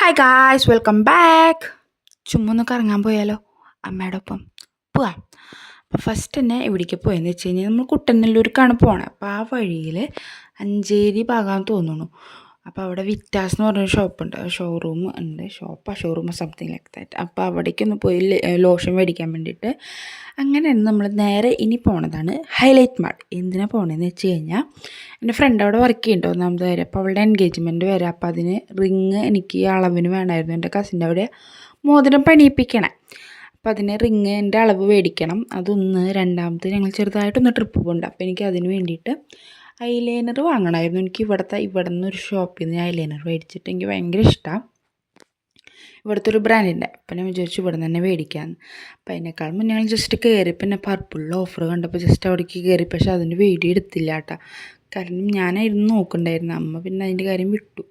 Hi guys, welcome back. ചുമ്മാ ഒന്ന് കറങ്ങാൻ പോയാലോ അമ്മയുടെ ഒപ്പം? പോവാം. അപ്പോൾ ഫസ്റ്റ് തന്നെ എവിടേക്ക് പോയെന്ന് വെച്ച് കഴിഞ്ഞാൽ നമ്മൾ കുട്ടനല്ലൂർക്കാണ് പോണത്. അപ്പോൾ ആ വഴിയിൽ അഞ്ചേരി ഭാഗമാണെന്ന് തോന്നുന്നു. അപ്പോൾ അവിടെ വിറ്റാസ് എന്ന് പറഞ്ഞൊരു ഷോപ്പുണ്ട്, ഷോറൂം ഉണ്ട്, ഷോറൂം സംതിങ് ലൈക്ക് ദാറ്റ്. അപ്പോൾ അവിടേക്കൊന്ന് പോയി ലോഷൻ മേടിക്കാൻ വേണ്ടിയിട്ട് അങ്ങനെയാണ് നമ്മൾ നേരെ ഇനി പോണതാണ് ഹൈലൈറ്റ് മാൾ. എന്തിനാണ് പോണതെന്ന് വെച്ച് കഴിഞ്ഞാൽ എൻ്റെ ഫ്രണ്ട് അവിടെ വർക്ക് ചെയ്യുന്നുണ്ട് ഒന്നാമത് കാര്യം. അപ്പോൾ അവളുടെ എൻഗേജ്മെൻറ്റ് വരാം. അപ്പോൾ അതിന് റിങ് എനിക്ക് അളവിന് വേണമായിരുന്നു. എൻ്റെ കസിൻ്റെ അവിടെ മോതിരം പണിയിപ്പിക്കണേ. അപ്പോൾ അതിന് റിങ്ങിൻ്റെ അളവ് മേടിക്കണം. അതൊന്ന് രണ്ടാമത് ഞങ്ങൾ ചെറുതായിട്ടൊന്ന് ട്രിപ്പ് പോകുന്നുണ്ട്. അപ്പോൾ എനിക്ക് അതിന് വേണ്ടിയിട്ട് ഐലൈനർ വാങ്ങണമായിരുന്നു. എനിക്ക് ഇവിടെ നിന്നൊരു ഷോപ്പിൽ നിന്ന് ഐലൈനർ മേടിച്ചിട്ട് എനിക്ക് ഭയങ്കര ഇഷ്ടമാണ്. ഇവിടുത്തെ ഒരു ബ്രാൻഡിൻ്റെ. അപ്പം ഞാൻ വിചാരിച്ചു ഇവിടെ നിന്ന് തന്നെ മേടിക്കാമെന്ന്. അപ്പം അതിനേക്കാൾ മുന്നേ ഞങ്ങൾ ജസ്റ്റ് കയറി. പിന്നെ പർപ്പിളിൽ ഓഫർ കണ്ടപ്പോൾ ജസ്റ്റ് അവിടേക്ക് കയറി. പക്ഷേ അതിൻ്റെ വീഡിയോ എടുത്തില്ല കേട്ടോ. കാരണം ഞാനായിരുന്നു നോക്കണ്ടായിരുന്നു. അമ്മ പിന്നെ അതിൻ്റെ കാര്യം വിട്ടു.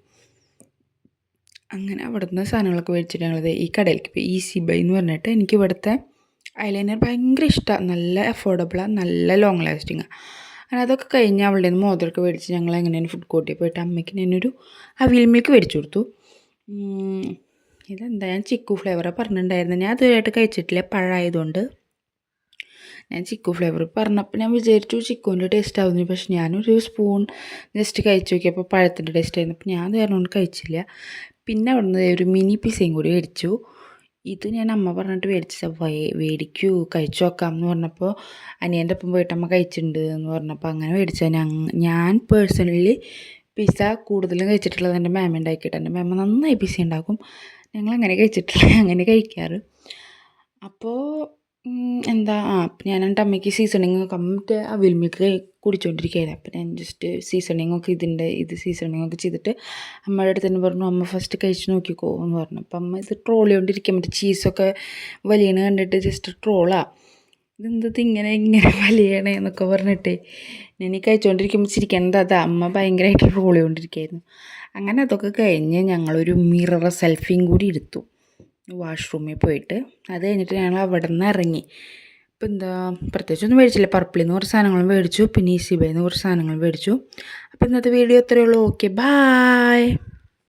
അങ്ങനെ അവിടെ നിന്ന് സാധനങ്ങളൊക്കെ മേടിച്ചിട്ട് ഞങ്ങളത് ഈ കടയിലേക്ക് പോയി. ഈസി ബൈ എന്ന് പറഞ്ഞിട്ട് എനിക്ക് ഇവിടുത്തെ ഐലൈനർ ഭയങ്കര ഇഷ്ടമാണ്. നല്ല അഫോർഡബിളാണ്, നല്ല ലോങ് ലാസ്റ്റിങ്ങാണ്. അങ്ങനെ അതൊക്കെ കഴിഞ്ഞ് അവളുടെ നിന്ന് മോതിരമൊക്കെ മേടിച്ച് ഞങ്ങൾ എങ്ങനെയാണ് ഫുഡ് കോർട്ടിൽ പോയിട്ട് അമ്മയ്ക്ക് ഞാനൊരു അവിയൽ മിൽക്ക് മേടിച്ചു കൊടുത്തു. ഇതെന്താ, ഞാൻ ചിക്കു ഫ്ലേവറാണ് പറഞ്ഞിട്ടുണ്ടായിരുന്നത്. ഞാൻ അതുവരെയായിട്ട് കഴിച്ചിട്ടില്ല, പഴമായതുകൊണ്ട്. ഞാൻ ചിക്കു ഫ്ലേവർ പറഞ്ഞപ്പോൾ ഞാൻ വിചാരിച്ചു ചിക്കുവിൻ്റെ ടേസ്റ്റ് ആവുന്നു. പക്ഷെ ഞാനൊരു സ്പൂൺ ജസ്റ്റ് കഴിച്ച് നോക്കിയപ്പോൾ പഴത്തിൻ്റെ ടേസ്റ്റ് ആയിരുന്നു. അപ്പോൾ ഞാൻ അത് കാരണം കൊണ്ട് കഴിച്ചില്ല. പിന്നെ അവിടെ നിന്ന് ഒരു മിനി പിസയും കൂടി മേടിച്ചു. ഇത് ഞാൻ അമ്മ പറഞ്ഞിട്ട് മേടിച്ച മേടിക്കൂ കഴിച്ചു നോക്കാം എന്ന് പറഞ്ഞപ്പോൾ അനിയൻ്റെ ഒപ്പം പോയിട്ട് അമ്മ കഴിച്ചിട്ടുണ്ട് എന്ന് പറഞ്ഞപ്പോൾ അങ്ങനെ മേടിച്ചാൽ ഞാൻ പേഴ്സണലി പിസ്സ കൂടുതലും കഴിച്ചിട്ടുള്ളത് എൻ്റെ മേമ ഉണ്ടാക്കിയിട്ട്. എൻ്റെ മേമ നന്നായി പിസ്സ ഉണ്ടാക്കും. ഞങ്ങളങ്ങനെ കഴിച്ചിട്ടില്ല, അങ്ങനെ കഴിക്കാറ്. അപ്പോൾ എന്താ അപ്പം ഞാൻ എൻ്റെ അമ്മയ്ക്ക് സീസണിങ് ഒക്കെ മറ്റേ അവിൽ മിൽക്ക് കുടിച്ചുകൊണ്ടിരിക്കുകയായിരുന്നു. അപ്പം ഞാൻ ജസ്റ്റ് സീസണിങ്ങൊക്കെ ഇത് സീസണിങ്ങൊക്കെ ചെയ്തിട്ട് അമ്മയുടെ അടുത്ത് തന്നെ പറഞ്ഞു, അമ്മ ഫസ്റ്റ് കഴിച്ച് നോക്കിക്കോ എന്ന് പറഞ്ഞു. അപ്പം അമ്മ ഇത് ട്രോൾ ചെയ്തുകൊണ്ടിരിക്കാൻ മറ്റേ ചീസൊക്കെ വലിയണ കണ്ടിട്ട് ജസ്റ്റ് ട്രോളാണ്. ഇതെന്തത് ഇങ്ങനെ വലിയണേ എന്നൊക്കെ പറഞ്ഞിട്ട് ഞാൻ ഈ കഴിച്ചുകൊണ്ടിരിക്കുമ്പോൾ ചിരിക്കേണ്ടത് അതാ. അമ്മ ഭയങ്കരമായിട്ട് ട്രോൾ ചെയ്തുകൊണ്ടിരിക്കുകയായിരുന്നു. അങ്ങനെ അതൊക്കെ കഴിഞ്ഞ് ഞങ്ങളൊരു മിറർ സെൽഫിയും കൂടി എടുത്തു വാഷ്റൂമിൽ പോയിട്ട്. അത് കഴിഞ്ഞിട്ട് ഞങ്ങൾ അവിടെ നിന്ന് ഇറങ്ങി. അപ്പോൾ എന്താ പ്രത്യേകിച്ചൊന്നും മേടിച്ചില്ല. പർപ്പിളിൽ നിന്ന് കുറച്ച് സാധനങ്ങളും മേടിച്ചു, പിന്നെ ഈസി ബൈയിൽ നിന്ന് കുറച്ച് സാധനങ്ങൾ മേടിച്ചു. അപ്പോൾ ഇന്നത്തെ വീഡിയോ ഇത്രയേ ഉള്ളൂ. Okay, bye.